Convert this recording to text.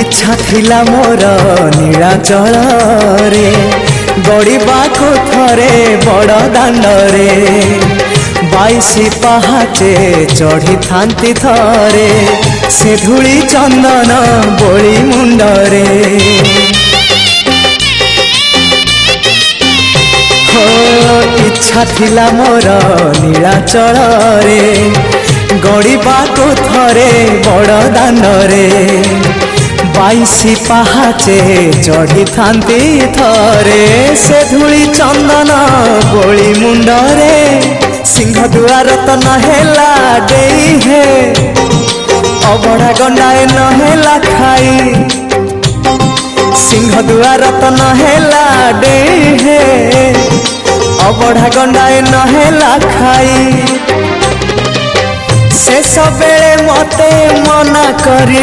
इच्छा थिला मोर नीलाचल रे गड़िबाको थरे बड़ दांडरे 22 पहाचे चढ़ी थांती थरे से धूली चंदन बोली मुंडरे हो इच्छा थिला मोर नीलाचल रे गड़िबाको थरे बड़ दांडरे 22 पहाचे चढ़ी थांती थरे से धूली चंदन बोली मुंडरे सिंह दुआर तो नहेला देई हे अबड़ा गंडाए नहेला खाई सिंह दुआर तो नहेला देई हे अबड़ा गंडाए नहेला खाई शेष बेले मते मना करी